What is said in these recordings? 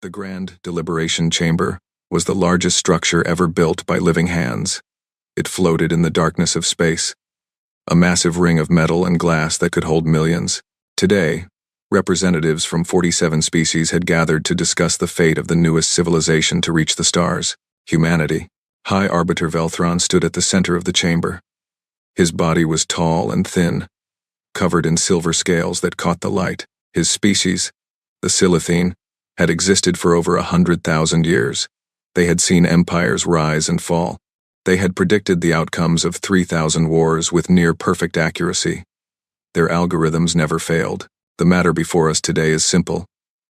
The Grand Deliberation Chamber was the largest structure ever built by living hands. It floated in the darkness of space, a massive ring of metal and glass that could hold millions. Today, representatives from 47 species had gathered to discuss the fate of the newest civilization to reach the stars, humanity. High Arbiter Velthron stood at the center of the chamber. His body was tall and thin, covered in silver scales that caught the light. His species, the Silithine, had existed for over 100,000 years. They had seen empires rise and fall. They had predicted the outcomes of 3,000 wars with near-perfect accuracy. Their algorithms never failed. "The matter before us today is simple,"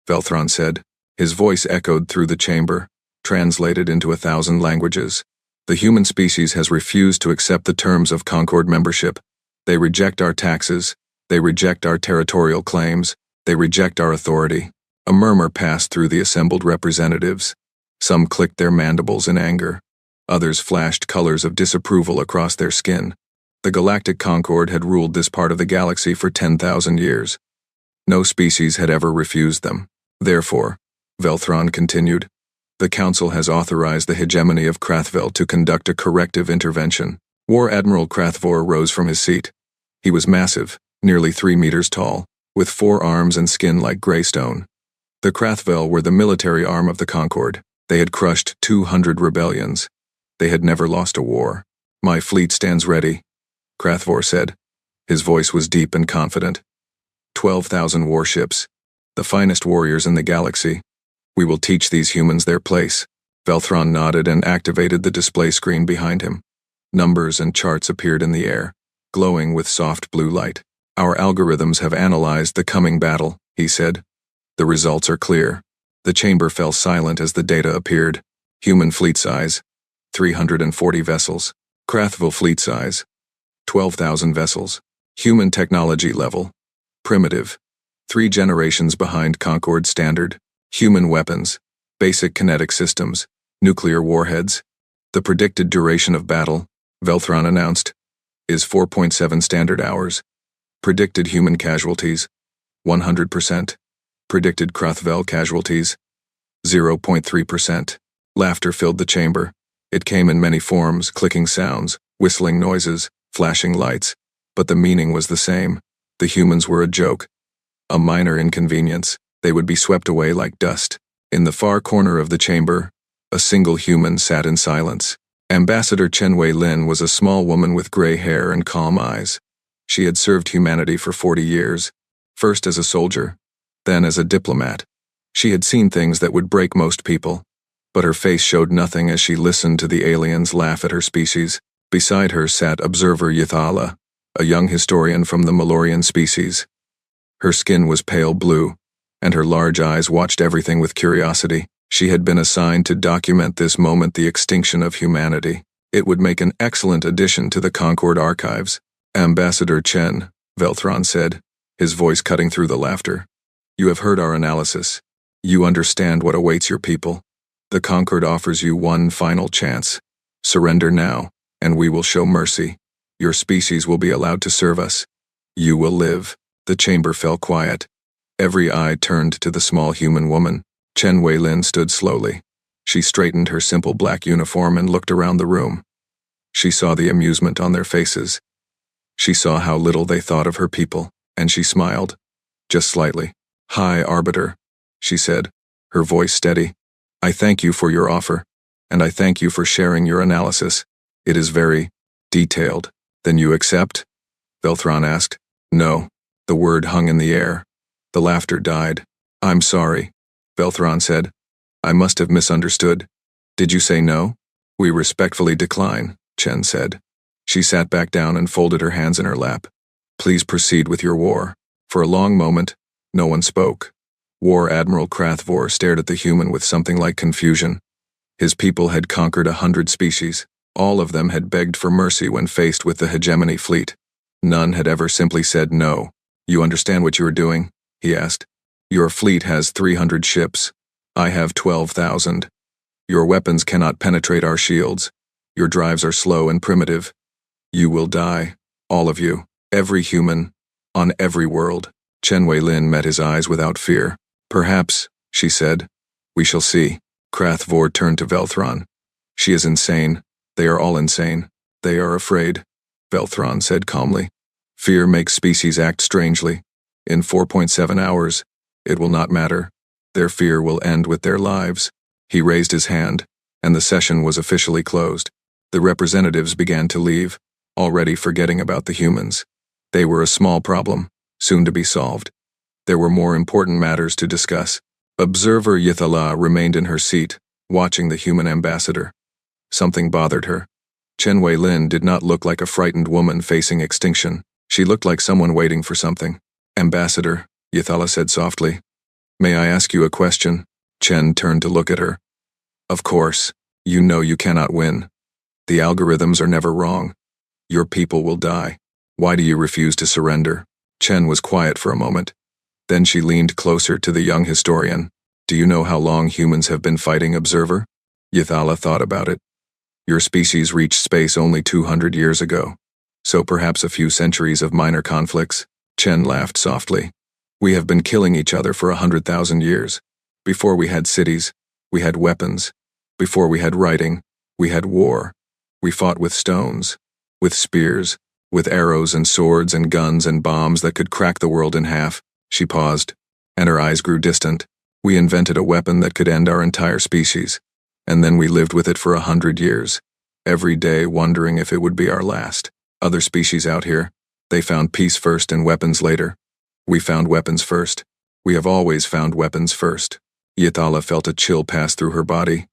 Velthron said. His voice echoed through the chamber, translated into 1,000 languages. "The human species has refused to accept the terms of Concord membership. They reject our taxes. They reject our territorial claims. They reject our authority." A murmur passed through the assembled representatives. Some clicked their mandibles in anger. Others flashed colors of disapproval across their skin. The Galactic Concord had ruled this part of the galaxy for 10,000 years. No species had ever refused them. Therefore, Velthron continued, the Council has authorized the hegemony of Krathvel to conduct a corrective intervention. War Admiral Krathvor rose from his seat. He was massive, nearly 3 meters tall, with 4 arms and skin like gray stone. The Krathvel were the military arm of the Concord. They had crushed 200 rebellions. They had never lost a war. "My fleet stands ready," Krathvor said. His voice was deep and confident. 12,000 warships, the finest warriors in the galaxy. "We will teach these humans their place." Velthron nodded and activated the display screen behind him. Numbers and charts appeared in the air, glowing with soft blue light. "Our algorithms have analyzed the coming battle," he said. "The results are clear." The chamber fell silent as the data appeared. Human fleet size, 340 vessels. Krathvel fleet size, 12,000 vessels. Human technology level, primitive, 3 generations behind Concord standard. Human weapons, basic kinetic systems, nuclear warheads. The predicted duration of battle, Velthron announced, is 4.7 standard hours. Predicted human casualties, 100%. Predicted Krathvel casualties, 0.3%. Laughter filled the chamber. It came in many forms, clicking sounds, whistling noises, flashing lights, but the meaning was the same. The humans were a joke, a minor inconvenience. They would be swept away like dust. In the far corner of the chamber, a single human sat in silence. Ambassador Chen Wei-Lin was a small woman with gray hair and calm eyes. She had served humanity for 40 years, first as a soldier, then as a diplomat. She had seen things that would break most people, but her face showed nothing as she listened to the aliens laugh at her species. Beside her sat Observer Yathala, a young historian from the Malorian species. Her skin was pale blue, and her large eyes watched everything with curiosity. She had been assigned to document this moment, the extinction of humanity. It would make an excellent addition to the Concord archives. "Ambassador Chen," Velthron said, his voice cutting through the laughter. "You have heard our analysis. You understand what awaits your people. The Concord offers you one final chance. Surrender now, and we will show mercy. Your species will be allowed to serve us. You will live." The chamber fell quiet. Every eye turned to the small human woman. Chen Wei-Lin stood slowly. She straightened her simple black uniform and looked around the room. She saw the amusement on their faces. She saw how little they thought of her people, and she smiled, just slightly. "High Arbiter," she said, her voice steady. "I thank you for your offer, and I thank you for sharing your analysis. It is very detailed." "Then you accept?" Velthron asked. "No." The word hung in the air. The laughter died. "I'm sorry," Velthron said. "I must have misunderstood. Did you say no?" "We respectfully decline," Chen said. She sat back down and folded her hands in her lap. "Please proceed with your war." For a long moment, no one spoke. War Admiral Krathvor stared at the human with something like confusion. His people had conquered 100 species. All of them had begged for mercy when faced with the hegemony fleet. None had ever simply said no. "You understand what you are doing?" he asked. "Your fleet has 300 ships. I have 12,000. Your weapons cannot penetrate our shields. Your drives are slow and primitive. You will die, all of you, every human, on every world." Chen Wei-Lin met his eyes without fear. "Perhaps," she said, We shall see. Krathvor turned to Velthron. She is insane. They are all insane. They are afraid. Velthron said calmly. Fear makes species act strangely. In 4.7 hours, it will not matter. Their fear will end with their lives. He raised his hand, and the session was officially closed. The representatives began to leave, already forgetting about the humans. They were a small problem, soon to be solved. There were more important matters to discuss. Observer Yithala remained in her seat, watching the human ambassador. Something bothered her. Chen Weilin did not look like a frightened woman facing extinction. She looked like someone waiting for something. Ambassador, Yithala said softly. May I ask you a question? Chen turned to look at her. Of course. You know you cannot win. The algorithms are never wrong. Your people will die. Why do you refuse to surrender? Chen was quiet for a moment. Then she leaned closer to the young historian. Do you know how long humans have been fighting, Observer? Yithala thought about it. Your species reached space only 200 years ago. So perhaps a few centuries of minor conflicts. Chen laughed softly. We have been killing each other for 100,000 years. Before we had cities, we had weapons. Before we had writing, we had war. We fought with stones, with spears, with arrows and swords and guns and bombs that could crack the world in half. She paused, and her eyes grew distant. We invented a weapon that could end our entire species, and then we lived with it for 100 years, every day wondering if it would be our last. Other species out here, they found peace first and weapons later. We found weapons first. We have always found weapons first. Yithala felt a chill pass through her body.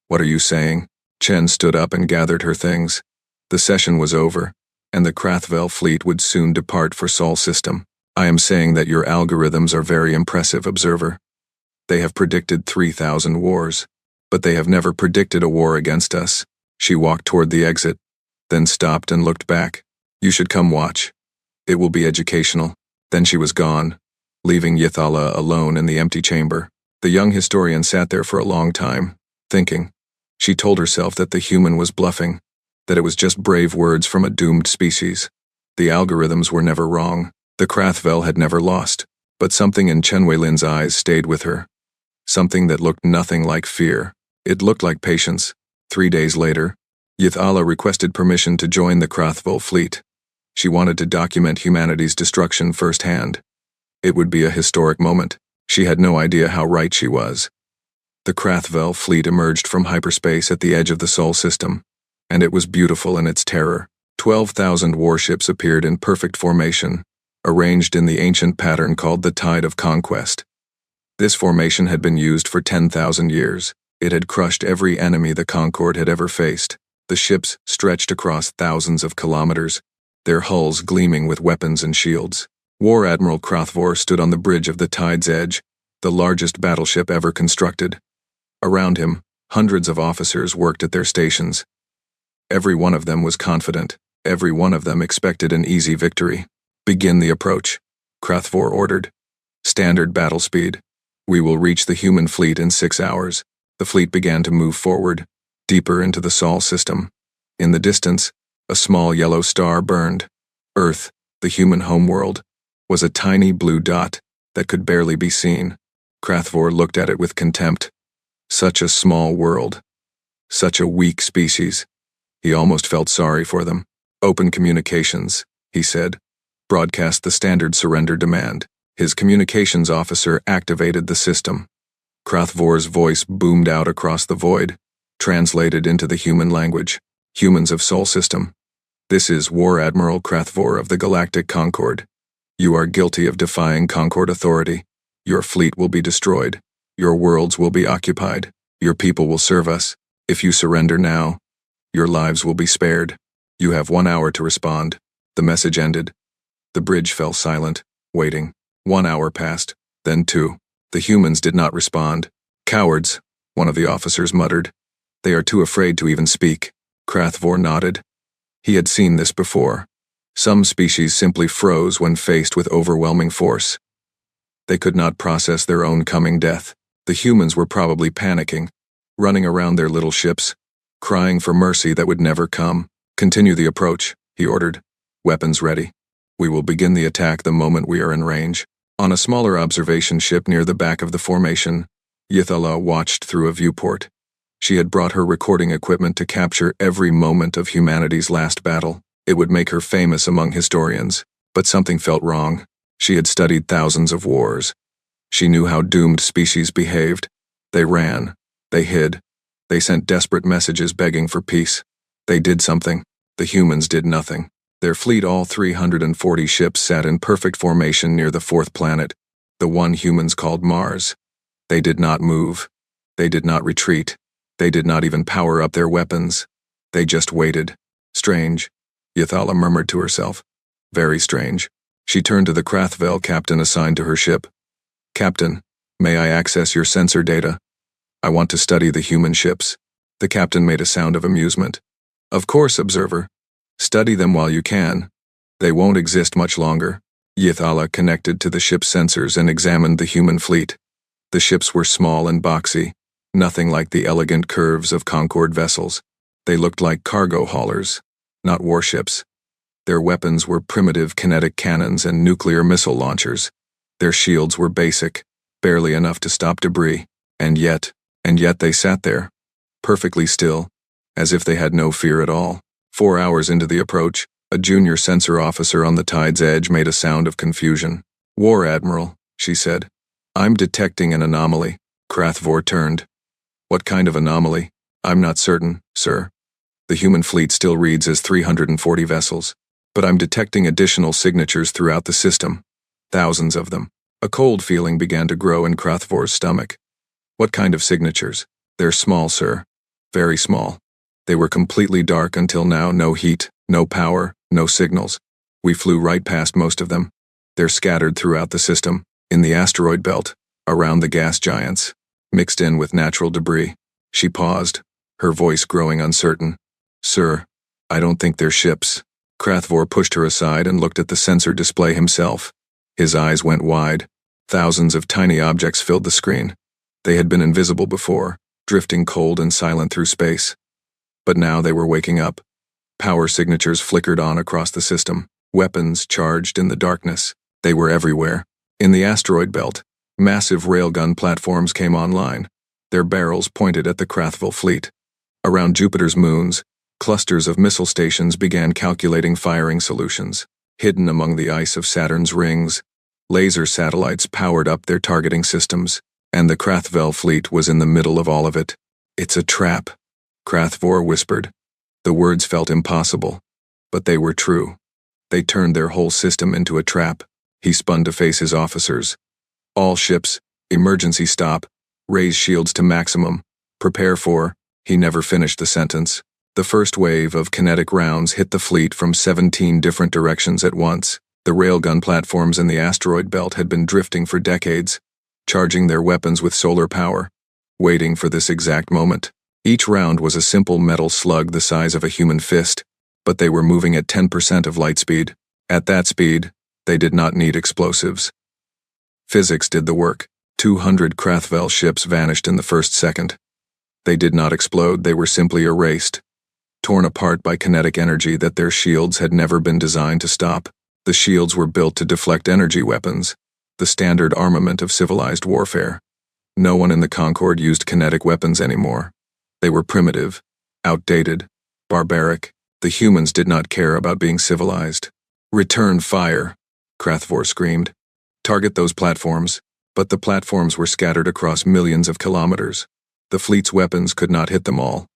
What are you saying? Chen stood up and gathered her things. The session was over, and the Krathvel fleet would soon depart for Sol System. I am saying that your algorithms are very impressive, Observer. They have predicted 3,000 wars, but they have never predicted a war against us. She walked toward the exit, then stopped and looked back. You should come watch. It will be educational. Then she was gone, leaving Yithala alone in the empty chamber. The young historian sat there for a long time, thinking. She told herself that the human was bluffing, that it was just brave words from a doomed species. The algorithms were never wrong. The Krathvel had never lost, but something in Chen Weilin's eyes stayed with her. Something that looked nothing like fear. It looked like patience. 3 days later, Yithala requested permission to join the Krathvel fleet. She wanted to document humanity's destruction firsthand. It would be a historic moment. She had no idea how right she was. The Krathvel fleet emerged from hyperspace at the edge of the Sol System, and it was beautiful in its terror. 12,000 warships appeared in perfect formation, arranged in the ancient pattern called the Tide of Conquest. This formation had been used for 10,000 years. It had crushed every enemy the Concord had ever faced. The ships stretched across thousands of kilometers, their hulls gleaming with weapons and shields. War Admiral Krathvor stood on the bridge of the Tide's edge, the largest battleship ever constructed. Around him, hundreds of officers worked at their stations. Every one of them was confident. Every one of them expected an easy victory. Begin the approach, Krathvor ordered. Standard battle speed. We will reach the human fleet in 6 hours. The fleet began to move forward, deeper into the Sol System. In the distance, a small yellow star burned. Earth, the human homeworld, was a tiny blue dot that could barely be seen. Krathvor looked at it with contempt. Such a small world. Such a weak species. He almost felt sorry for them. Open communications, he said. Broadcast the standard surrender demand. His communications officer activated the system. Krathvor's voice boomed out across the void, translated into the human language. Humans of Sol System. This is War Admiral Krathvor of the Galactic Concord. You are guilty of defying Concord authority. Your fleet will be destroyed. Your worlds will be occupied. Your people will serve us. If you surrender now, your lives will be spared. You have 1 hour to respond. The message ended. The bridge fell silent, waiting. 1 hour passed, then 2. The humans did not respond. Cowards, one of the officers muttered. They are too afraid to even speak. Krathvor nodded. He had seen this before. Some species simply froze when faced with overwhelming force. They could not process their own coming death. The humans were probably panicking, running around their little ships, crying for mercy that would never come. Continue the approach, he ordered. Weapons ready. We will begin the attack the moment we are in range. On a smaller observation ship near the back of the formation, Yithala watched through a viewport. She had brought her recording equipment to capture every moment of humanity's last battle. It would make her famous among historians. But something felt wrong. She had studied thousands of wars. She knew how doomed species behaved. They ran. They hid. They sent desperate messages begging for peace. They did something. The humans did nothing. Their fleet, all 340 ships, sat in perfect formation near the fourth planet, the one humans called Mars. They did not move. They did not retreat. They did not even power up their weapons. They just waited. Strange, Yithala murmured to herself. Very strange. She turned to the Krathvel captain assigned to her ship. Captain, may I access your sensor data? I want to study the human ships. The captain made a sound of amusement. Of course, observer. Study them while you can. They won't exist much longer. Yithala connected to the ship's sensors and examined the human fleet. The ships were small and boxy, nothing like the elegant curves of Concorde vessels. They looked like cargo haulers, not warships. Their weapons were primitive kinetic cannons and nuclear missile launchers. Their shields were basic, barely enough to stop debris, and yet they sat there, perfectly still, as if they had no fear at all. 4 hours into the approach, a junior sensor officer on the tide's edge made a sound of confusion. War Admiral, she said. I'm detecting an anomaly. Krathvor turned. What kind of anomaly? I'm not certain, sir. The human fleet still reads as 340 vessels. But I'm detecting additional signatures throughout the system. Thousands of them. A cold feeling began to grow in Krathvor's stomach. What kind of signatures? They're small, sir. Very small. They were completely dark until now. No heat, no power, no signals. We flew right past most of them. They're scattered throughout the system, in the asteroid belt, around the gas giants, mixed in with natural debris. She paused, her voice growing uncertain. Sir, I don't think they're ships. Krathvor pushed her aside and looked at the sensor display himself. His eyes went wide. Thousands of tiny objects filled the screen. They had been invisible before, drifting cold and silent through space. But now they were waking up. Power signatures flickered on across the system. Weapons charged in the darkness. They were everywhere. In the asteroid belt, massive railgun platforms came online, their barrels pointed at the Krathvel fleet. Around Jupiter's moons, clusters of missile stations began calculating firing solutions. Hidden among the ice of Saturn's rings, laser satellites powered up their targeting systems, and the Krathvel fleet was in the middle of all of it. It's a trap, Krathvor whispered. The words felt impossible, but they were true. They turned their whole system into a trap. He spun to face his officers. All ships, emergency stop, raise shields to maximum, prepare for, he never finished the sentence. The first wave of kinetic rounds hit the fleet from 17 different directions at once. The railgun platforms in the asteroid belt had been drifting for decades, charging their weapons with solar power, waiting for this exact moment. Each round was a simple metal slug the size of a human fist, but they were moving at 10% of light speed. At that speed, they did not need explosives. Physics did the work. 200 Krathvel ships vanished in the first second. They did not explode, they were simply erased, torn apart by kinetic energy that their shields had never been designed to stop. The shields were built to deflect energy weapons, the standard armament of civilized warfare. No one in the Concorde used kinetic weapons anymore. They were primitive, outdated, barbaric. The humans did not care about being civilized. Return fire, Krathvor screamed. Target those platforms. But the platforms were scattered across millions of kilometers. The fleet's weapons could not hit them all.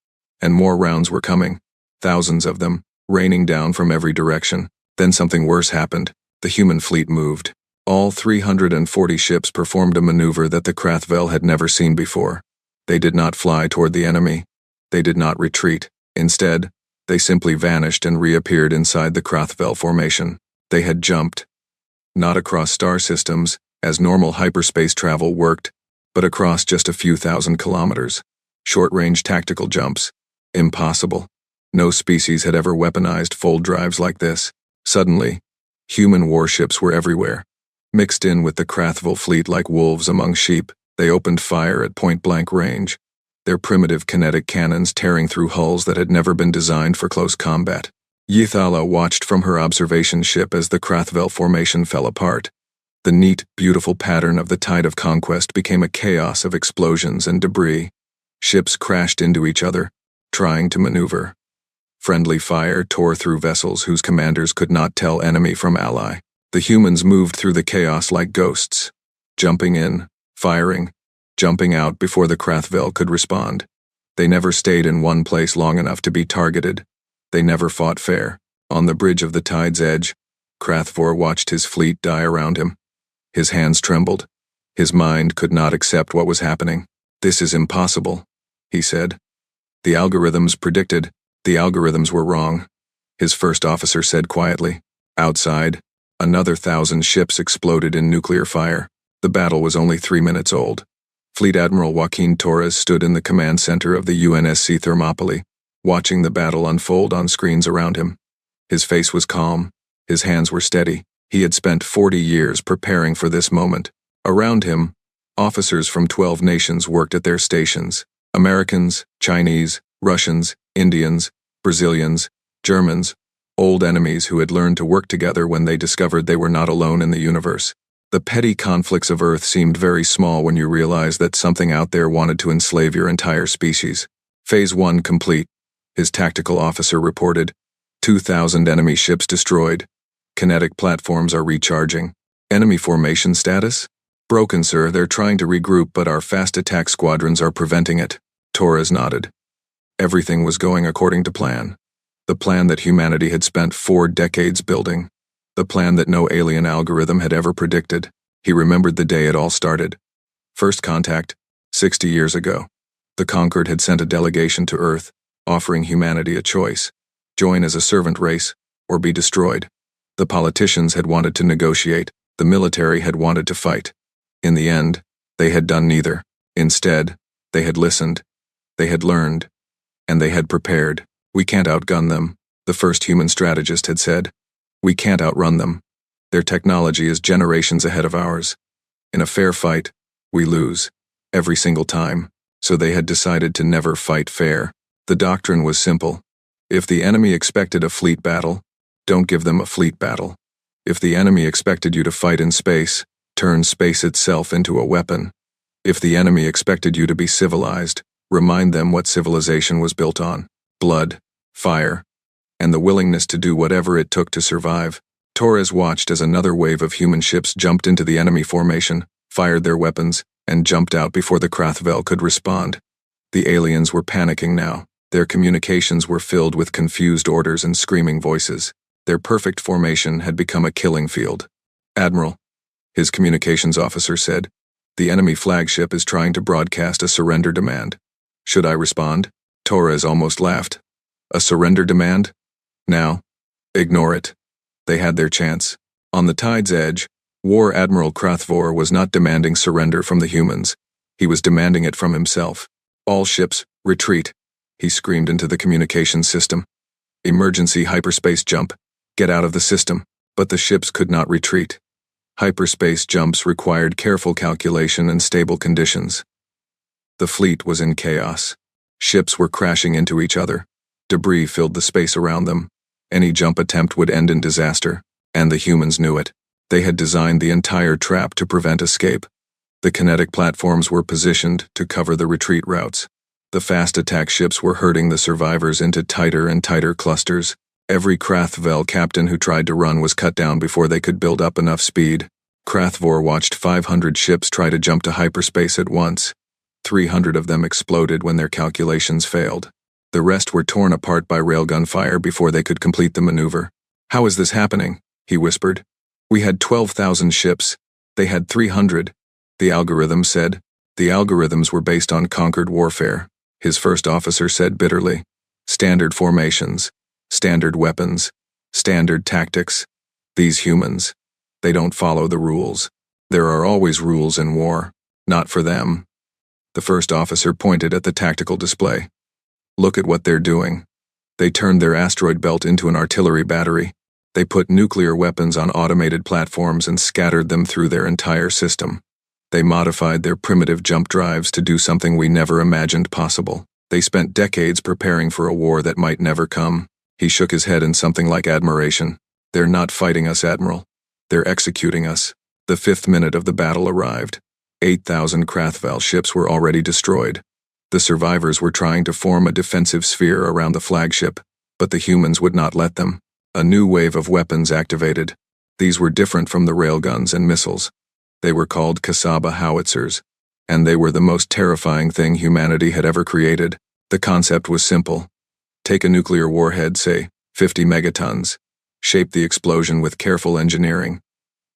And more rounds were coming. Thousands of them, raining down from every direction. Then something worse happened. The human fleet moved. All 340 ships performed a maneuver that the Krathvel had never seen before. They did not fly toward the enemy. They did not retreat. Instead, they simply vanished and reappeared inside the Krathvel formation. They had jumped. Not across star systems, as normal hyperspace travel worked, but across just a few thousand kilometers. Short-range tactical jumps. Impossible. No species had ever weaponized fold drives like this. Suddenly, human warships were everywhere. Mixed in with the Krathvel fleet like wolves among sheep, they opened fire at point-blank range, their primitive kinetic cannons tearing through hulls that had never been designed for close combat. Yithala watched from her observation ship as the Krathvel formation fell apart. The neat, beautiful pattern of the tide of conquest became a chaos of explosions and debris. Ships crashed into each other, trying to maneuver. Friendly fire tore through vessels whose commanders could not tell enemy from ally. The humans moved through the chaos like ghosts, jumping in, firing, jumping out before the Krathvel could respond. They never stayed in one place long enough to be targeted. They never fought fair. On the bridge of the tide's edge, Krathvor watched his fleet die around him. His hands trembled. His mind could not accept what was happening. "This is impossible," he said. "The algorithms predicted. The algorithms were wrong," his first officer said quietly. Outside, another 1,000 ships exploded in nuclear fire. The battle was only 3 minutes old. Fleet Admiral Joaquin Torres stood in the command center of the UNSC Thermopylae, watching the battle unfold on screens around him. His face was calm. His hands were steady. He had spent 40 years preparing for this moment. Around him, officers from 12 nations worked at their stations. Americans, Chinese, Russians, Indians, Brazilians, Germans, old enemies who had learned to work together when they discovered they were not alone in the universe. The petty conflicts of Earth seemed very small when you realized that something out there wanted to enslave your entire species. Phase 1 complete, his tactical officer reported. 2,000 enemy ships destroyed. Kinetic platforms are recharging. Enemy formation status? Broken, sir. They're trying to regroup, but our fast attack squadrons are preventing it. Torres nodded. Everything was going according to plan. The plan that humanity had spent 4 decades building. The plan that no alien algorithm had ever predicted. He remembered the day it all started. First contact, 60 years ago. The Conquered had sent a delegation to Earth, offering humanity a choice: join as a servant race, or be destroyed. The politicians had wanted to negotiate, the military had wanted to fight. In the end, they had done neither. Instead, they had listened, they had learned, and they had prepared. "We can't outgun them," the first human strategist had said. "We can't outrun them. Their technology is generations ahead of ours. In a fair fight, we lose, every single time." So they had decided to never fight fair. The doctrine was simple. If the enemy expected a fleet battle, don't give them a fleet battle. If the enemy expected you to fight in space, turn space itself into a weapon. If the enemy expected you to be civilized, remind them what civilization was built on: blood, fire, and the willingness to do whatever it took to survive. Torres watched as another wave of human ships jumped into the enemy formation, fired their weapons, and jumped out before the Krathvel could respond. The aliens were panicking now. Their communications were filled with confused orders and screaming voices. Their perfect formation had become a killing field. "Admiral," his communications officer said, "the enemy flagship is trying to broadcast a surrender demand. Should I respond?" Torres almost laughed. "A surrender demand? Now? Ignore it." They had their chance. On the tide's edge, War Admiral Krathvor was not demanding surrender from the humans. He was demanding it from himself. "All ships, retreat," he screamed into the communications system. "Emergency hyperspace jump. Get out of the system." But the ships could not retreat. Hyperspace jumps required careful calculation and stable conditions. The fleet was in chaos. Ships were crashing into each other. Debris filled the space around them. Any jump attempt would end in disaster, and the humans knew it. They had designed the entire trap to prevent escape. The kinetic platforms were positioned to cover the retreat routes. The fast attack ships were herding the survivors into tighter and tighter clusters. Every Krathvel captain who tried to run was cut down before they could build up enough speed. Krathvor watched 500 ships try to jump to hyperspace at once. 300 of them exploded when their calculations failed. The rest were torn apart by railgun fire before they could complete the maneuver. "How is this happening?" he whispered. "We had 12,000 ships. They had 300. The algorithm said. The algorithms were based on conquered warfare," his first officer said bitterly. "Standard formations, standard weapons, standard tactics. These humans, they don't follow the rules. There are always rules in war. Not for them." The first officer pointed at the tactical display. "Look at what they're doing. They turned their asteroid belt into an artillery battery. They put nuclear weapons on automated platforms and scattered them through their entire system. They modified their primitive jump drives to do something we never imagined possible. They spent decades preparing for a war that might never come." He shook his head in something like admiration. "They're not fighting us, Admiral. They're executing us. The 5th minute of the battle arrived. 8,000 Krathval ships were already destroyed. The survivors were trying to form a defensive sphere around the flagship, but the humans would not let them. A new wave of weapons activated. These were different from the railguns and missiles. They were called Kasaba howitzers, and they were the most terrifying thing humanity had ever created. The concept was simple. Take a nuclear warhead, say, 50 megatons. Shape the explosion with careful engineering.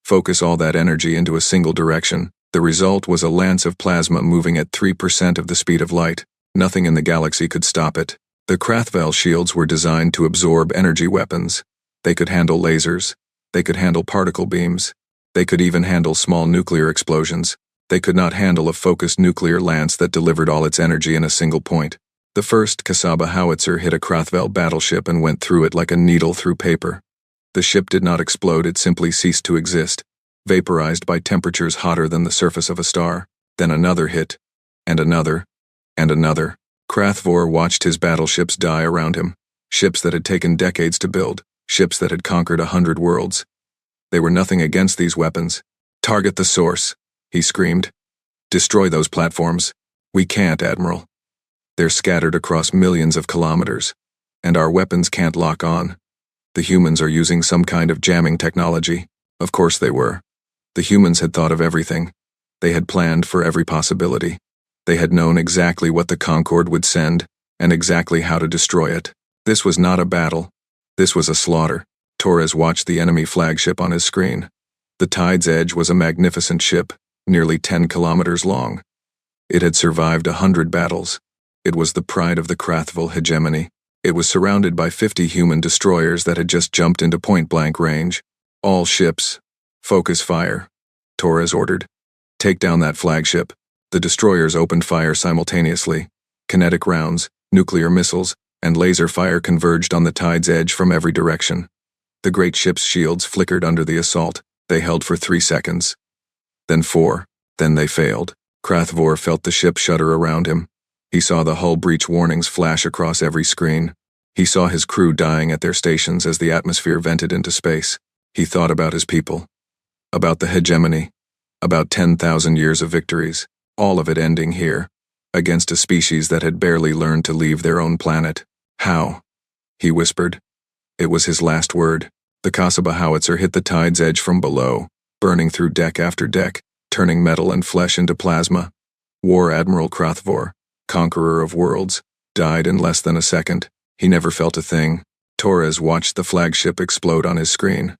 Focus all that energy into a single direction. The result was a lance of plasma moving at 3% of the speed of light. Nothing in the galaxy could stop it. The Krathval shields were designed to absorb energy weapons. They could handle lasers. They could handle particle beams. They could even handle small nuclear explosions. They could not handle a focused nuclear lance that delivered all its energy in a single point. The first Kasaba howitzer hit a Krathval battleship and went through it like a needle through paper. The ship did not explode, it simply ceased to exist, vaporized by temperatures hotter than the surface of a star. Then another hit, and another, and another. Krathvor watched his battleships die around him, ships that had taken decades to build, ships that had conquered 100 worlds. They were nothing against these weapons. Target the source, he screamed. Destroy those platforms. We can't, Admiral. They're scattered across millions of kilometers, and our weapons can't lock on. The humans are using some kind of jamming technology. Of course they were. The humans had thought of everything. They had planned for every possibility. They had known exactly what the Concorde would send, and exactly how to destroy it. This was not a battle. This was a slaughter. Torres watched the enemy flagship on his screen. The Tide's Edge was a magnificent ship, nearly 10 kilometers long. It had survived 100 battles. It was the pride of the Krathval hegemony. It was surrounded by 50 human destroyers that had just jumped into point-blank range. All ships, focus fire, Torres ordered. Take down that flagship. The destroyers opened fire simultaneously. Kinetic rounds, nuclear missiles, and laser fire converged on the Tide's Edge from every direction. The great ship's shields flickered under the assault. They held for 3 seconds. Then 4. Then they failed. Krathvor felt the ship shudder around him. He saw the hull breach warnings flash across every screen. He saw his crew dying at their stations as the atmosphere vented into space. He thought about his people, about the hegemony, about 10,000 years of victories, all of it ending here, against a species that had barely learned to leave their own planet. How? He whispered. It was his last word. The Kasaba howitzer hit the Tide's Edge from below, burning through deck after deck, turning metal and flesh into plasma. War Admiral Krathvor, conqueror of worlds, died in less than a second. He never felt a thing. Torres watched the flagship explode on his screen.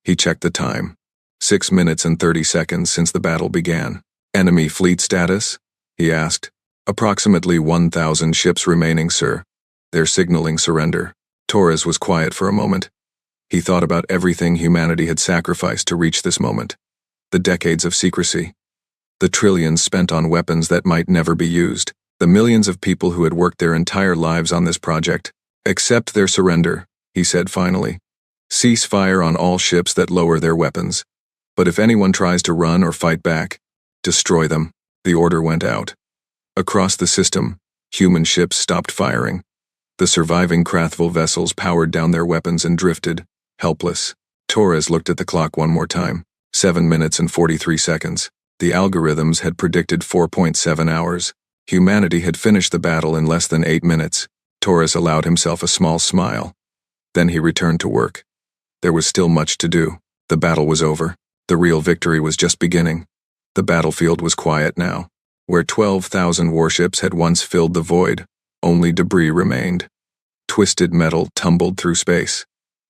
He checked the time. 6 minutes and 30 seconds since the battle began. Enemy fleet status? He asked. Approximately 1,000 ships remaining, sir. They're signaling surrender. Torres was quiet for a moment. He thought about everything humanity had sacrificed to reach this moment. The decades of secrecy. The trillions spent on weapons that might never be used. The millions of people who had worked their entire lives on this project. Accept their surrender, he said finally. Cease fire on all ships that lower their weapons. But if anyone tries to run or fight back, destroy them. The order went out. Across the system, human ships stopped firing. The surviving Krathval vessels powered down their weapons and drifted, helpless. Torres looked at the clock one more time. 7 minutes and 43 seconds. The algorithms had predicted 4.7 hours. Humanity had finished the battle in less than 8 minutes. Torres allowed himself a small smile. Then he returned to work. There was still much to do. The battle was over. The real victory was just beginning. The battlefield was quiet now. Where 12,000 warships had once filled the void, only debris remained. Twisted metal tumbled through space.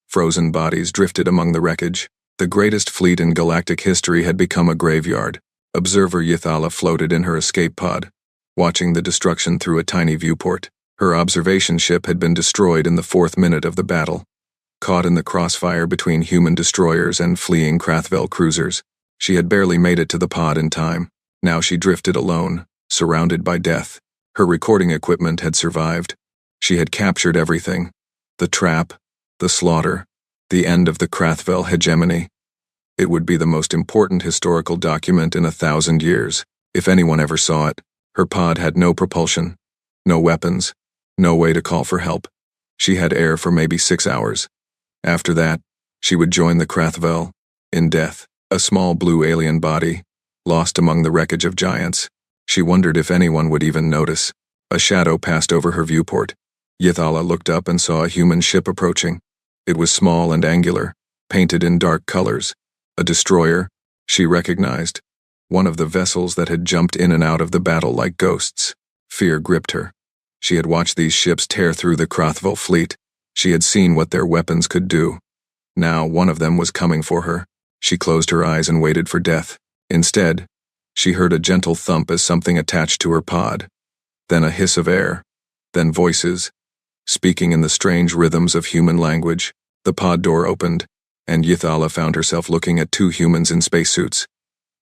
Frozen bodies drifted among the wreckage. The greatest fleet in galactic history had become a graveyard. Observer Yithala floated in her escape pod, watching the destruction through a tiny viewport. Her observation ship had been destroyed in the 4th minute of the battle. Caught in the crossfire between human destroyers and fleeing Krathval cruisers, she had barely made it to the pod in time. Now she drifted alone, surrounded by death. Her recording equipment had survived. She had captured everything. The trap, the slaughter, the end of the Krathval hegemony. It would be the most important historical document in 1,000 years, if anyone ever saw it. Her pod had no propulsion, no weapons, no way to call for help. She had air for maybe 6 hours. After that, she would join the Krathval in death. A small blue alien body, lost among the wreckage of giants. She wondered if anyone would even notice. A shadow passed over her viewport. Yithala looked up and saw a human ship approaching. It was small and angular, painted in dark colors. A destroyer, she recognized. One of the vessels that had jumped in and out of the battle like ghosts. Fear gripped her. She had watched these ships tear through the Krathvel fleet. She had seen what their weapons could do. Now one of them was coming for her. She closed her eyes and waited for death. Instead, she heard a gentle thump as something attached to her pod. Then a hiss of air. Then voices, speaking in the strange rhythms of human language. The pod door opened, and Yithala found herself looking at two humans in spacesuits.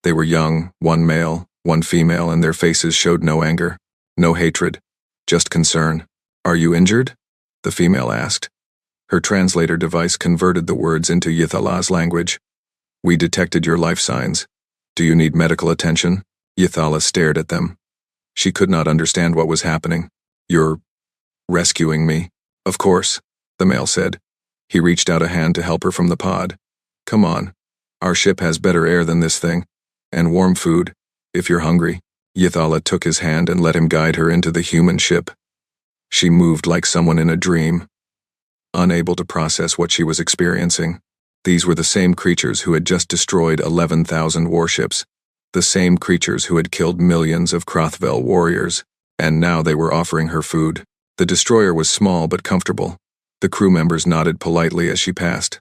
They were young, one male, one female, and their faces showed no anger, no hatred, just concern. "Are you injured?" the female asked. Her translator device converted the words into Yithala's language. "We detected your life signs. Do you need medical attention?" Yithala stared at them. She could not understand what was happening. "You're rescuing me?" "Of course," the male said. He reached out a hand to help her from the pod. "Come on. Our ship has better air than this thing. And warm food, if you're hungry." Yithala took his hand and let him guide her into the human ship. She moved like someone in a dream, unable to process what she was experiencing. These were the same creatures who had just destroyed 11,000 warships, the same creatures who had killed millions of Krathvel warriors, and now they were offering her food. The destroyer was small but comfortable. The crew members nodded politely as she passed.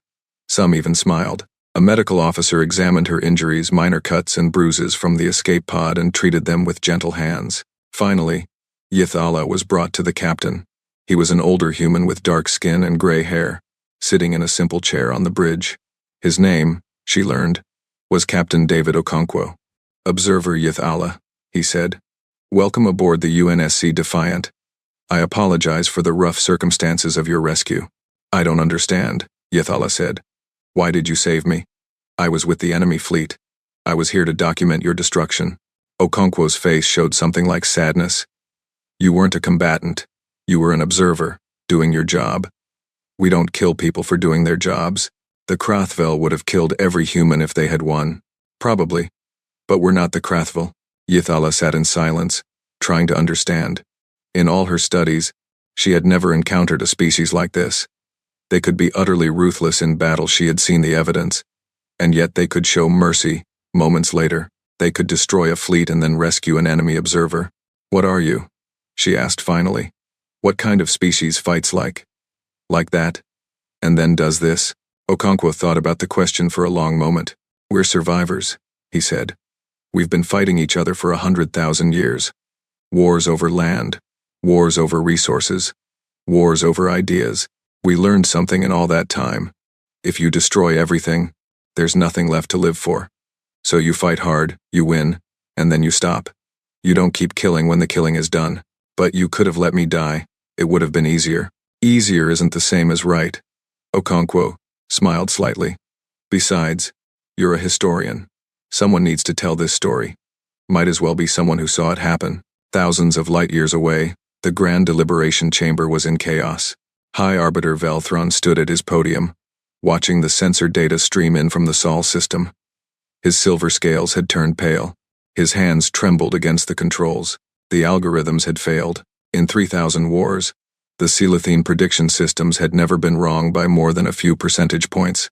Some even smiled. A medical officer examined her injuries, minor cuts and bruises from the escape pod, and treated them with gentle hands. Finally, Yithala was brought to the captain. He was an older human with dark skin and gray hair, sitting in a simple chair on the bridge. His name, she learned, was Captain David Okonkwo. "Observer Yithala," he said. "Welcome aboard the UNSC Defiant. I apologize for the rough circumstances of your rescue." "I don't understand," Yithala said. "Why did you save me?" "I was with the enemy fleet. I was here to document your destruction." Okonkwo's face showed something like sadness. "You weren't a combatant. You were an observer, doing your job. We don't kill people for doing their jobs. The Krathvel would have killed every human if they had won. Probably. But we're not the Krathvel." Yithala sat in silence, trying to understand. In all her studies, she had never encountered a species like this. They could be utterly ruthless in battle, she had seen the evidence, and yet they could show mercy. Moments later, they could destroy a fleet and then rescue an enemy observer. "What are you?" she asked finally. "What kind of species fights like that, and then does this?" Okonkwo thought about the question for a long moment. "We're survivors," he said. "We've been fighting each other for 100,000 years. Wars over land, wars over resources, wars over ideas. We learned something in all that time. If you destroy everything, there's nothing left to live for. So you fight hard, you win, and then you stop. You don't keep killing when the killing is done. But you could have let me die. It would have been easier." "Easier isn't the same as right." Okonkwo smiled slightly. "Besides, you're a historian. Someone needs to tell this story. Might as well be someone who saw it happen." Thousands of light years away, the Grand Deliberation Chamber was in chaos. High Arbiter Velthron stood at his podium, watching the sensor data stream in from the Sol system. His silver scales had turned pale. His hands trembled against the controls. The algorithms had failed. In 3,000 wars, the Celethine prediction systems had never been wrong by more than a few percentage points.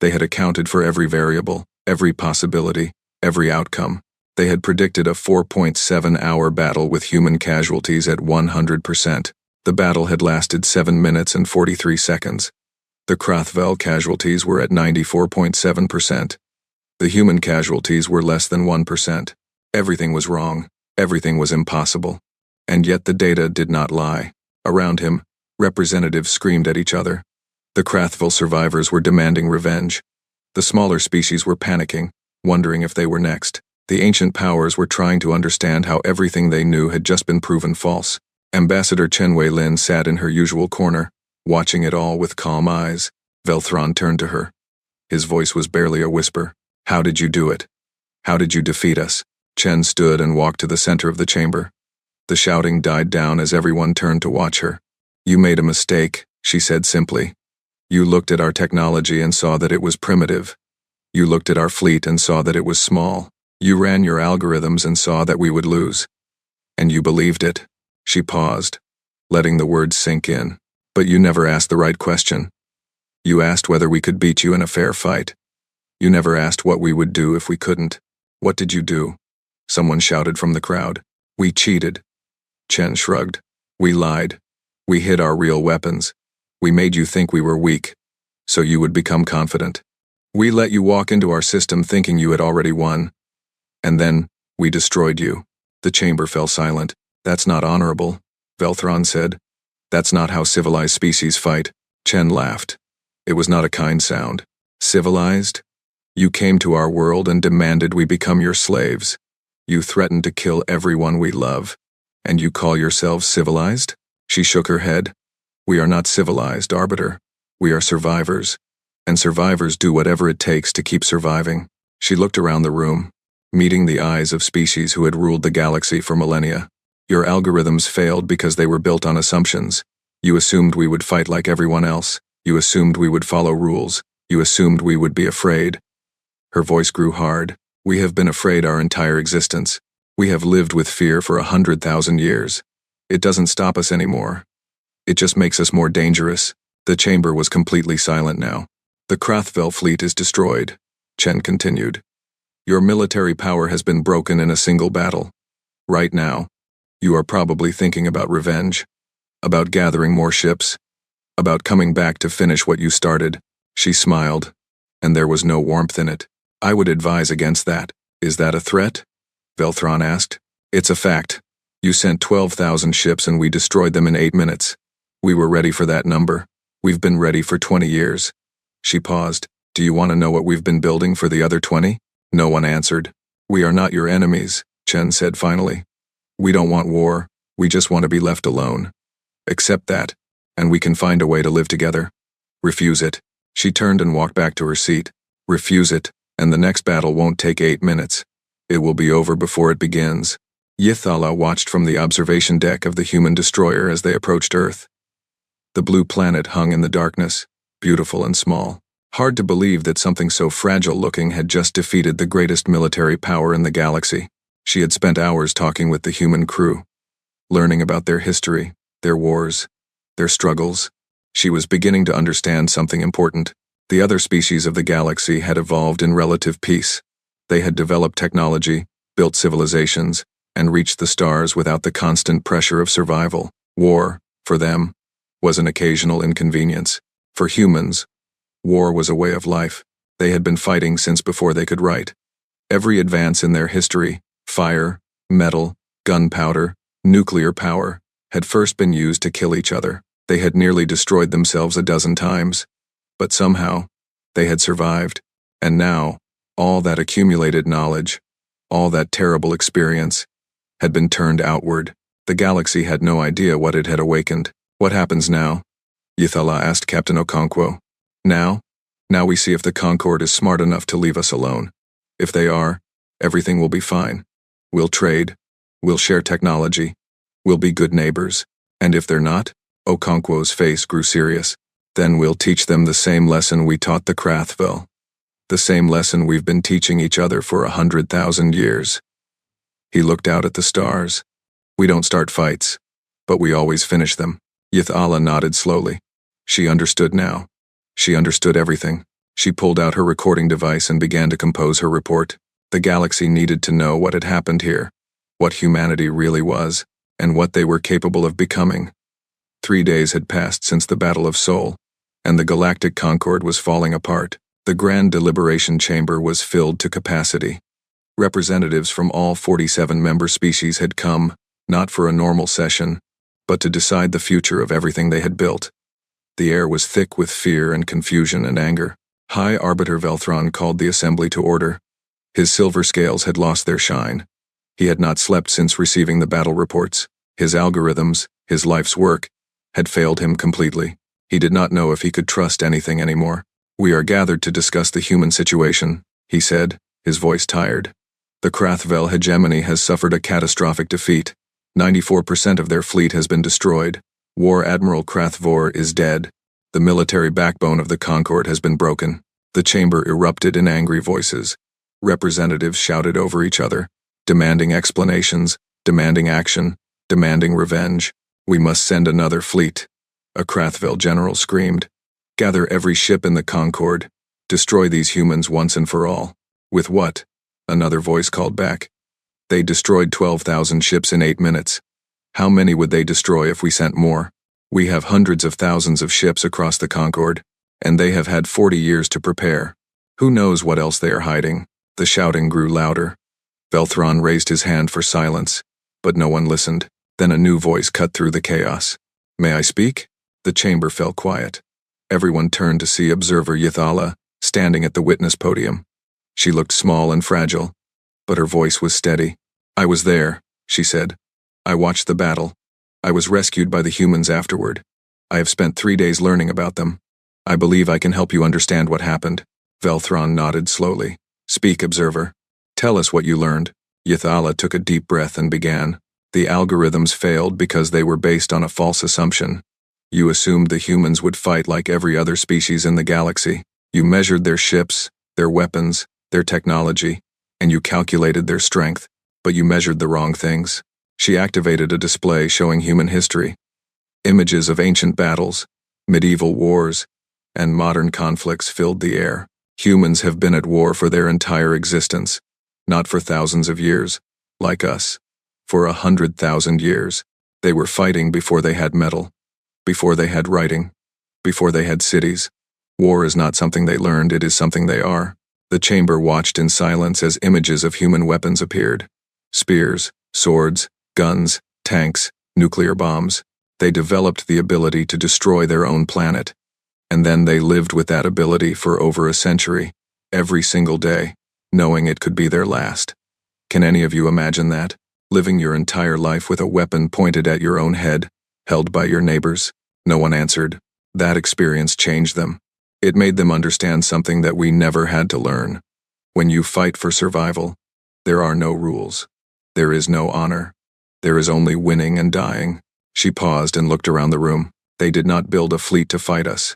They had accounted for every variable, every possibility, every outcome. They had predicted a 4.7-hour battle with human casualties at 100%. The battle had lasted 7 minutes and 43 seconds. The Krathvel casualties were at 94.7%. The human casualties were less than 1%. Everything was wrong. Everything was impossible. And yet the data did not lie. Around him, representatives screamed at each other. The Krathvel survivors were demanding revenge. The smaller species were panicking, wondering if they were next. The ancient powers were trying to understand how everything they knew had just been proven false. Ambassador Chen Wei-Lin sat in her usual corner, watching it all with calm eyes. Velthron turned to her. His voice was barely a whisper. "How did you do it? How did you defeat us?" Chen stood and walked to the center of the chamber. The shouting died down as everyone turned to watch her. "You made a mistake," she said simply. "You looked at our technology and saw that it was primitive. You looked at our fleet and saw that it was small. You ran your algorithms and saw that we would lose. And you believed it. She paused, letting the words sink in. But you never asked the right question. You asked whether we could beat you in a fair fight. You never asked what we would do if we couldn't. What did you do? Someone shouted from the crowd. We cheated. Chen shrugged. We lied. We hid our real weapons. We made you think we were weak, so you would become confident. We let you walk into our system thinking you had already won. And then, we destroyed you. The chamber fell silent. That's not honorable, Velthron said. That's not how civilized species fight. Chen laughed. It was not a kind sound. Civilized? You came to our world and demanded we become your slaves. You threatened to kill everyone we love. And you call yourselves civilized? She shook her head. We are not civilized, Arbiter. We are survivors. And survivors do whatever it takes to keep surviving. She looked around the room, meeting the eyes of species who had ruled the galaxy for millennia. Your algorithms failed because they were built on assumptions. You assumed we would fight like everyone else. You assumed we would follow rules. You assumed we would be afraid. Her voice grew hard. We have been afraid our entire existence. We have lived with fear for 100,000 years. It doesn't stop us anymore. It just makes us more dangerous. The chamber was completely silent now. The Krathvel fleet is destroyed, Chen continued. Your military power has been broken in a single battle. Right now, you are probably thinking about revenge, about gathering more ships, about coming back to finish what you started. She smiled, and there was no warmth in it. I would advise against that. Is that a threat? Velthron asked. It's a fact. You sent 12,000 ships and we destroyed them in 8 minutes. We were ready for that number. We've been ready for 20 years. She paused. Do you want to know what we've been building for the other 20? No one answered. We are not your enemies, Chen said finally. We don't want war. We just want to be left alone. Accept that, and we can find a way to live together. Refuse it. She turned and walked back to her seat. Refuse it, and the next battle won't take 8 minutes. It will be over before it begins. Yithala watched from the observation deck of the human destroyer as they approached Earth. The blue planet hung in the darkness, beautiful and small. Hard to believe that something so fragile-looking had just defeated the greatest military power in the galaxy. She had spent hours talking with the human crew, learning about their history, their wars, their struggles. She was beginning to understand something important. The other species of the galaxy had evolved in relative peace. They had developed technology, built civilizations, and reached the stars without the constant pressure of survival. War, for them, was an occasional inconvenience. For humans, war was a way of life. They had been fighting since before they could write. Every advance in their history, fire, metal, gunpowder, nuclear power, had first been used to kill each other. They had nearly destroyed themselves a dozen times. But somehow, they had survived. And now, all that accumulated knowledge, all that terrible experience, had been turned outward. The galaxy had no idea what it had awakened. What happens now? Yithala asked Captain Okonkwo. Now? Now we see if the Concord is smart enough to leave us alone. If they are, everything will be fine. We'll trade. We'll share technology. We'll be good neighbors. And if they're not, Okonkwo's face grew serious. Then we'll teach them the same lesson we taught the Krathvel. The same lesson we've been teaching each other for 100,000 years. He looked out at the stars. We don't start fights, but we always finish them. Yithala nodded slowly. She understood now. She understood everything. She pulled out her recording device and began to compose her report. The galaxy needed to know what had happened here, what humanity really was, and what they were capable of becoming. 3 days had passed since the Battle of Sol, and the Galactic Concord was falling apart. The Grand Deliberation Chamber was filled to capacity. Representatives from all 47 member species had come, not for a normal session, but to decide the future of everything they had built. The air was thick with fear and confusion and anger. High Arbiter Velthron called the assembly to order. His silver scales had lost their shine. He had not slept since receiving the battle reports. His algorithms, his life's work, had failed him completely. He did not know if he could trust anything anymore. We are gathered to discuss the human situation, he said, his voice tired. The Krathvel hegemony has suffered a catastrophic defeat. 94% of their fleet has been destroyed. War Admiral Krathvor is dead. The military backbone of the Concord has been broken. The chamber erupted in angry voices. Representatives shouted over each other, demanding explanations, demanding action, demanding revenge. We must send another fleet. A Krathvel general screamed. Gather every ship in the Concord. Destroy these humans once and for all. With what? Another voice called back. They destroyed 12,000 ships in 8 minutes. How many would they destroy if we sent more? We have hundreds of thousands of ships across the Concord, and they have had 40 years to prepare. Who knows what else they are hiding? The shouting grew louder. Velthron raised his hand for silence, but no one listened. Then a new voice cut through the chaos. May I speak? The chamber fell quiet. Everyone turned to see Observer Yathala, standing at the witness podium. She looked small and fragile, but her voice was steady. I was there, she said. I watched the battle. I was rescued by the humans afterward. I have spent 3 days learning about them. I believe I can help you understand what happened. Velthron nodded slowly. Speak, Observer. Tell us what you learned. Yathala took a deep breath and began. The algorithms failed because they were based on a false assumption. You assumed the humans would fight like every other species in the galaxy. You measured their ships, their weapons, their technology, and you calculated their strength, but you measured the wrong things. She activated a display showing human history. Images of ancient battles, medieval wars, and modern conflicts filled the air. Humans have been at war for their entire existence, not for thousands of years, like us. For 100,000 years, they were fighting before they had metal, before they had writing, before they had cities. War is not something they learned, it is something they are. The chamber watched in silence as images of human weapons appeared. Spears, swords, guns, tanks, nuclear bombs. They developed the ability to destroy their own planet. And then they lived with that ability for over a century, every single day, knowing it could be their last. Can any of you imagine that? Living your entire life with a weapon pointed at your own head, held by your neighbors? No one answered. That experience changed them. It made them understand something that we never had to learn. When you fight for survival, there are no rules. There is no honor. There is only winning and dying. She paused and looked around the room. They did not build a fleet to fight us.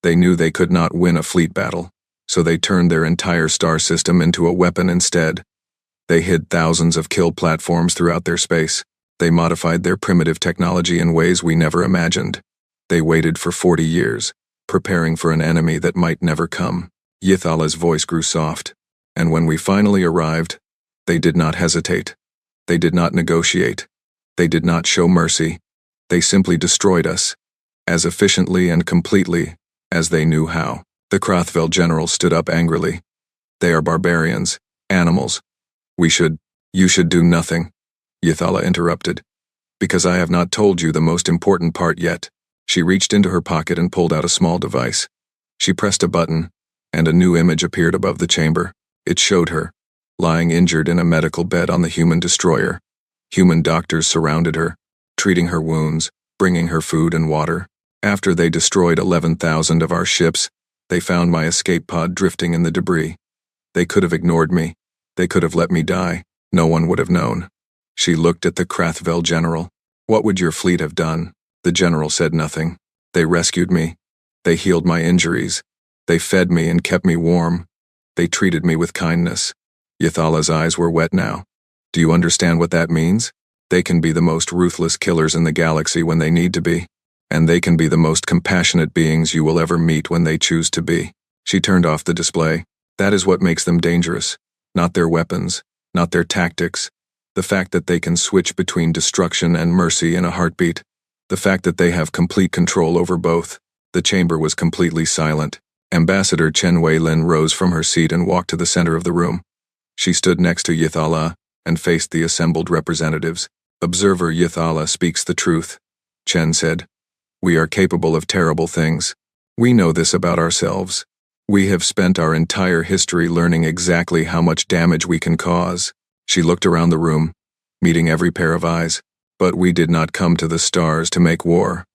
They knew they could not win a fleet battle, so they turned their entire star system into a weapon instead. They hid thousands of kill platforms throughout their space. They modified their primitive technology in ways we never imagined. They waited for 40 years, preparing for an enemy that might never come. Yithala's voice grew soft, and when we finally arrived, they did not hesitate. They did not negotiate. They did not show mercy. They simply destroyed us, as efficiently and completely as they knew how. The Krathvel general stood up angrily. They are barbarians, animals. You should do nothing. Yathala interrupted. Because I have not told you the most important part yet. She reached into her pocket and pulled out a small device. She pressed a button, and a new image appeared above the chamber. It showed her, lying injured in a medical bed on the human destroyer. Human doctors surrounded her, treating her wounds, bringing her food and water. After they destroyed 11,000 of our ships, they found my escape pod drifting in the debris. They could have ignored me. They could have let me die. No one would have known. She looked at the Krathvel general. What would your fleet have done? The general said nothing. They rescued me. They healed my injuries. They fed me and kept me warm. They treated me with kindness. Yathala's eyes were wet now. Do you understand what that means? They can be the most ruthless killers in the galaxy when they need to be. And they can be the most compassionate beings you will ever meet when they choose to be. She turned off the display. That is what makes them dangerous. Not their weapons, not their tactics. The fact that they can switch between destruction and mercy in a heartbeat. The fact that they have complete control over both. The chamber was completely silent. Ambassador Chen Wei-Lin rose from her seat and walked to the center of the room. She stood next to Yathala and faced the assembled representatives. Observer Yathala speaks the truth, Chen said. We are capable of terrible things. We know this about ourselves. We have spent our entire history learning exactly how much damage we can cause. She looked around the room, meeting every pair of eyes. But we did not come to the stars to make war.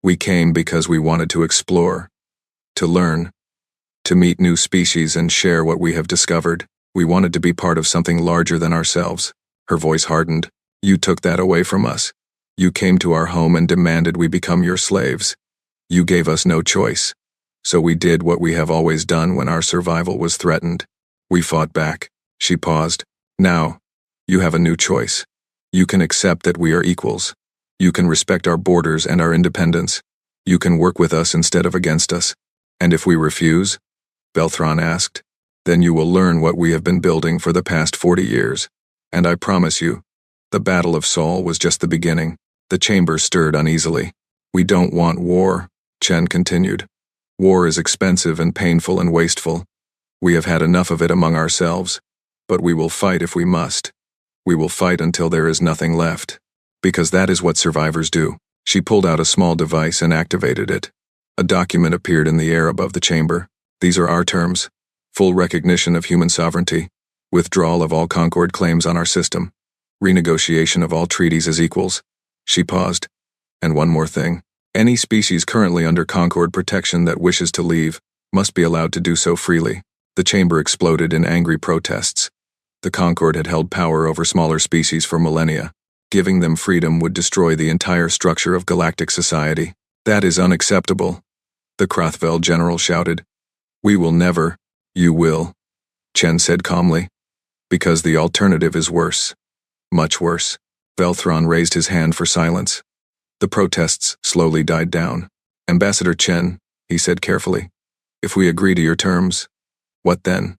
We came because we wanted to explore, to learn, to meet new species and share what we have discovered. We wanted to be part of something larger than ourselves. Her voice hardened. You took that away from us. You came to our home and demanded we become your slaves. You gave us no choice. So we did what we have always done when our survival was threatened. We fought back. She paused. Now, you have a new choice. You can accept that we are equals. You can respect our borders and our independence. You can work with us instead of against us. And if we refuse, Belthron asked, then you will learn what we have been building for the past 40 years. And I promise you, the Battle of Seoul was just the beginning. The chamber stirred uneasily. We don't want war, Chen continued. War is expensive and painful and wasteful. We have had enough of it among ourselves. But we will fight if we must. We will fight until there is nothing left. Because that is what survivors do. She pulled out a small device and activated it. A document appeared in the air above the chamber. These are our terms. Full recognition of human sovereignty. Withdrawal of all Concord claims on our system. Renegotiation of all treaties as equals. She paused. And one more thing. Any species currently under Concord protection that wishes to leave must be allowed to do so freely. The chamber exploded in angry protests. The Concord had held power over smaller species for millennia. Giving them freedom would destroy the entire structure of galactic society. That is unacceptable. The Krathvel general shouted. We will never. You will, Chen said calmly. Because the alternative is worse. Much worse. Belthron raised his hand for silence. The protests slowly died down. Ambassador Chen, he said carefully, if we agree to your terms, what then?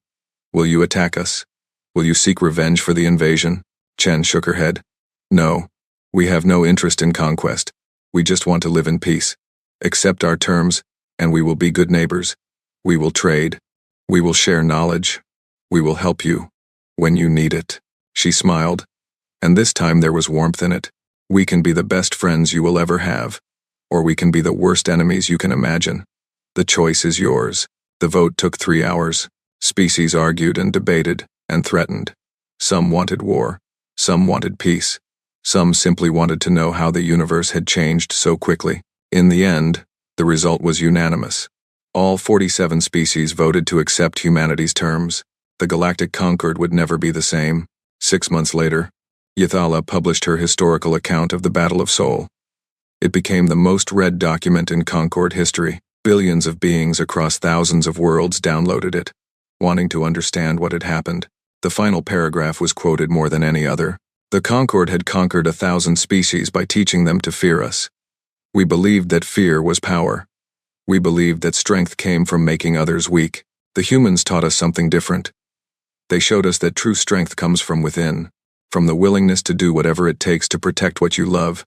Will you attack us? Will you seek revenge for the invasion? Chen shook her head. No, we have no interest in conquest. We just want to live in peace. Accept our terms, and we will be good neighbors. We will trade. We will share knowledge. We will help you when you need it. She smiled, and this time there was warmth in it. We can be the best friends you will ever have, or we can be the worst enemies you can imagine. The choice is yours. The vote took 3 hours. Species argued and debated and threatened. Some wanted war. Some wanted peace. Some simply wanted to know how the universe had changed so quickly. In the end, the result was unanimous. All 47 species voted to accept humanity's terms. The Galactic Concord would never be the same. 6 months later, Yathala published her historical account of the Battle of Seoul. It became the most read document in Concord history. Billions of beings across thousands of worlds downloaded it, wanting to understand what had happened. The final paragraph was quoted more than any other. The Concord had conquered 1,000 species by teaching them to fear us. We believed that fear was power. We believed that strength came from making others weak. The humans taught us something different. They showed us that true strength comes from within, from the willingness to do whatever it takes to protect what you love,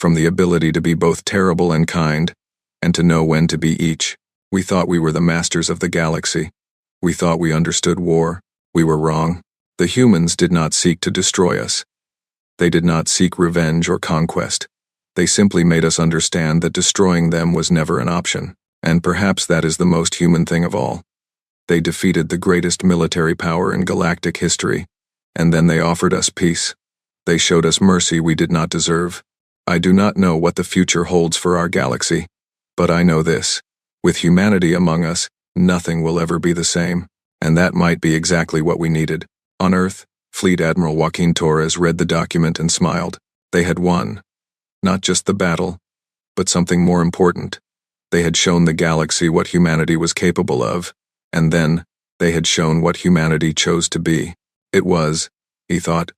from the ability to be both terrible and kind, and to know when to be each. We thought we were the masters of the galaxy. We thought we understood war. We were wrong. The humans did not seek to destroy us. They did not seek revenge or conquest. They simply made us understand that destroying them was never an option, and perhaps that is the most human thing of all. They defeated the greatest military power in galactic history, and then they offered us peace. They showed us mercy we did not deserve. I do not know what the future holds for our galaxy, but I know this. With humanity among us, nothing will ever be the same, and that might be exactly what we needed. On Earth, Fleet Admiral Joaquin Torres read the document and smiled. They had won. Not just the battle, but something more important. They had shown the galaxy what humanity was capable of, and then they had shown what humanity chose to be. It was, he thought,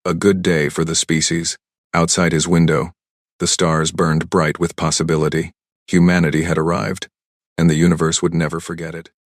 a good day for the species. Outside his window, the stars burned bright with possibility. Humanity had arrived, and the universe would never forget it.